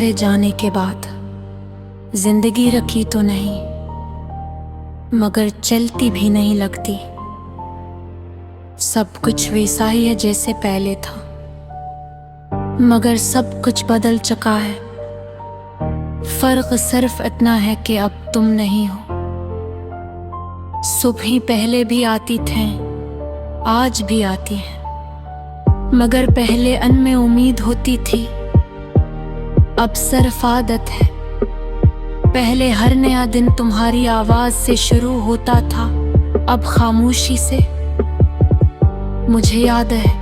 तुम्हारे जाने के बाद जिंदगी रखी तो नहीं, मगर चलती भी नहीं लगती। सब कुछ वैसा ही है जैसे पहले था, मगर सब कुछ बदल चुका है। फर्क सिर्फ इतना है कि अब तुम नहीं हो। सुबह पहले भी आती थे, आज भी आती है, मगर पहले अन में उम्मीद होती थी, अब सिर्फ आदत है। पहले हर नया दिन तुम्हारी आवाज से शुरू होता था, अब खामोशी से। मुझे याद है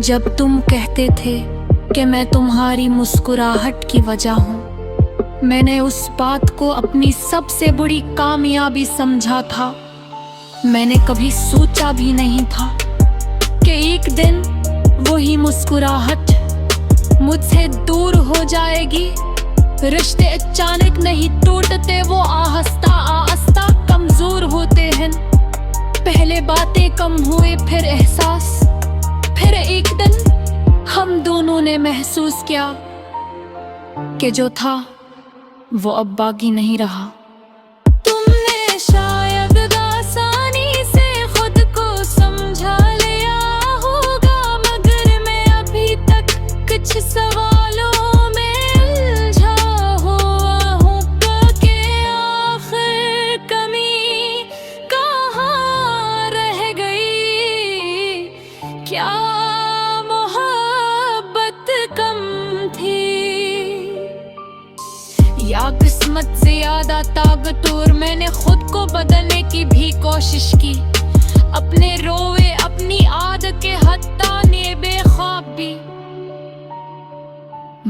जब तुम कहते थे कि मैं तुम्हारी मुस्कुराहट की वजह हूँ। मैंने उस बात को अपनी सबसे बड़ी कामयाबी समझा था। मैंने कभी सोचा भी नहीं था कि एक दिन वही मुस्कुराहट मुझसे दूर हो जाएगी। रिश्ते अचानक नहीं टूटते, वो आहिस्ता आहिस्ता कमजोर होते हैं। पहले बातें कम हुए, फिर एहसास, फिर एक दिन हम दोनों ने महसूस किया कि जो था वो अब बाकी नहीं रहा। तुमने शायद आसानी से खुद को समझा लिया होगा, मगर मैं अभी तक कुछ सवालों में उलझा हुआ हूँ कि आखिर कमी कहाँ रह गई। क्या मोहब्बत कम थी, या किस्मत से ज्यादा ताकतवर मैंने खुद को बदलने की भी कोशिश की। अपने रोवे, अपनी आदत के हत्ता बेख्वाब भी,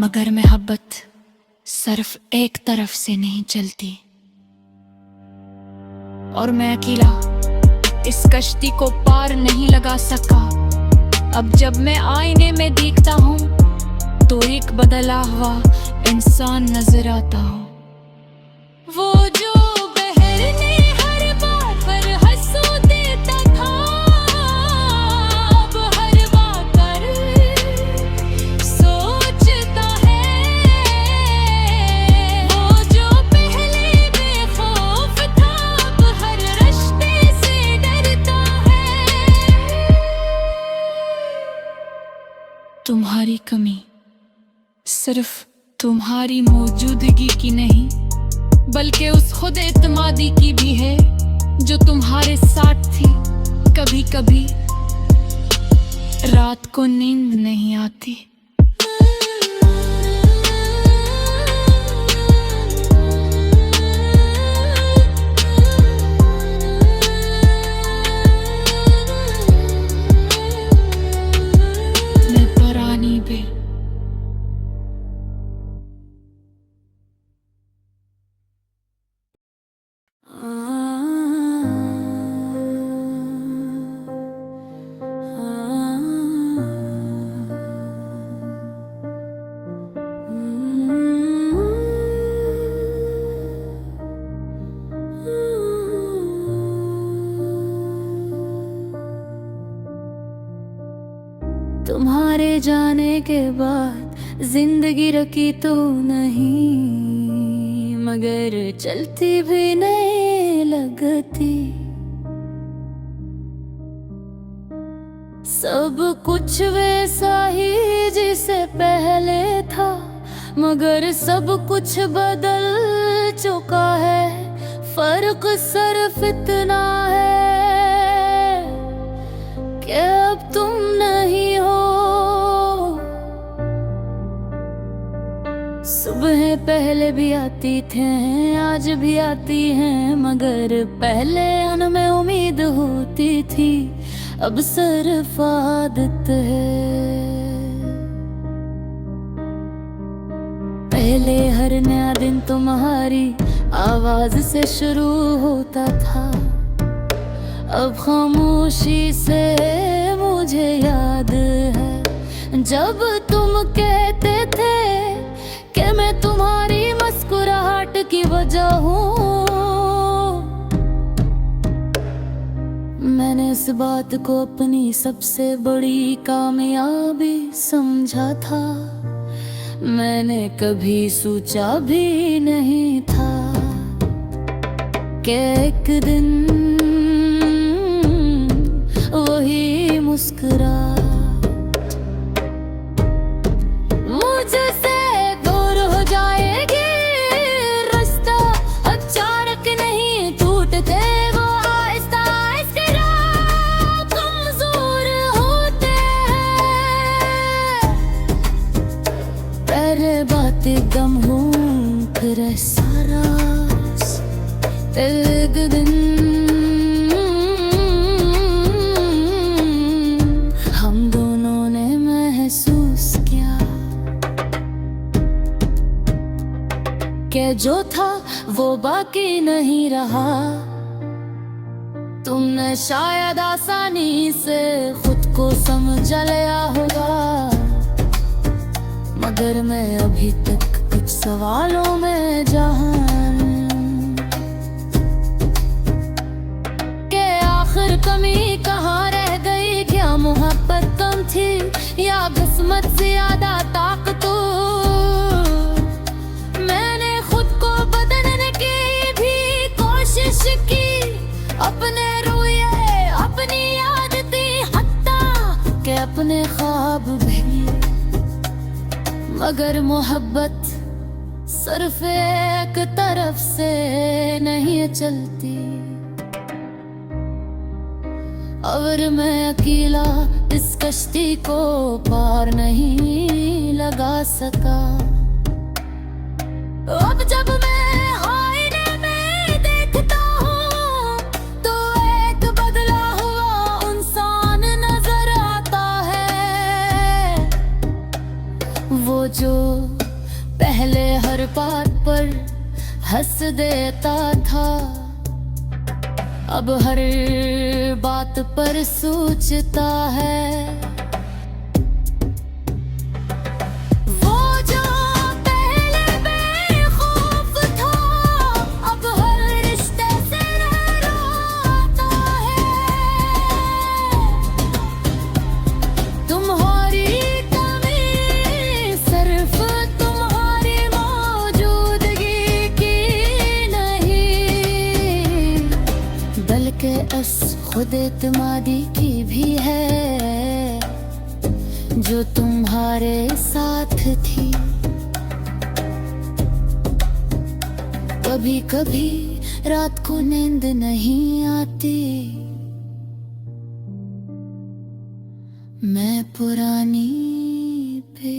मगर मोहब्बत सिर्फ एक तरफ से नहीं चलती। और मैं अकेला इस कश्ती को पार नहीं लगा सका। अब जब मैं आईने में देखता हूँ तो एक बदला हुआ इंसान नजर आता हो। वो जो बहरने हर बार पर हंसू देता था, अब हर बात पर सोचता है। वो जो पहले बेखौफ था, अब हर रिश्ते से डरता है। तुम्हारी कमी सिर्फ तुम्हारी मौजूदगी की नहीं, बल्कि उस खुद एतमादी की भी है जो तुम्हारे साथ थी। कभी कभी रात को नींद नहीं आती। मैं पुरानी भी तुम्हारे जाने के बाद जिंदगी रखी तो नहीं, मगर चलती भी नहीं लगती। सब कुछ वैसा ही जैसे पहले था, मगर सब कुछ बदल चुका है। फर्क सिर्फ इतना है कि अब तुम नहीं हो। सुबह पहले भी आती थे, आज भी आती हैं, मगर पहले अन में उम्मीद होती थी, अब सिर्फ आदत है। पहले हर नया दिन तुम्हारी आवाज से शुरू होता था, अब खामोशी से मुझे याद है जब तुम कहते थे कि मैं तुम्हारी मुस्कुराहट की वजह हूँ। मैंने इस बात को अपनी सबसे बड़ी कामयाबी समझा था। मैंने कभी सोचा भी नहीं था कि एक दिन वही मुस्कुरा मुझसे दूर हो जाएगी। रास्ता अचानक नहीं टूटते, वो आहिस्ता आहिस्ता कमजोर होते हैं। पहले बातें गम हूँ, फिर सारा एक दिन हम दोनों ने महसूस किया कि जो था वो बाकी नहीं रहा। तुमने शायद आसानी से खुद को समझ लिया होगा, मगर मैं अभी तक कुछ सवालों में जहान के आखिर कमी कहाँ रह गई। क्या मोहब्बत कम थी या किस्मत ज्यादा ताकतवर? मैंने खुद को बदलने की भी कोशिश की, अपने रोए अपनी आदतें हत्ता के अपने ख्वाब भी, मगर मोहब्बत सिर्फ एक तरफ से नहीं चलती। और मैं अकेला इस कश्ती को पार नहीं लगा सका। अब जब मैं आईने में देखता हूँ तो एक बदला हुआ इंसान नजर आता है। वो जो पहले हर बात पर हंस देता था, अब हर बात पर सोचता है। वो जो पहले बेखौफ था, अब हर रिश्ते से डरता है। तुम्हारी कमी सिर्फ तुम्हारी मौजूदगी की नहीं, बल्कि इस खुद एतमादी की भी है जो तुम्हारे साथ थी। कभी कभी रात को नींद नहीं आती, मैं पुरानी पे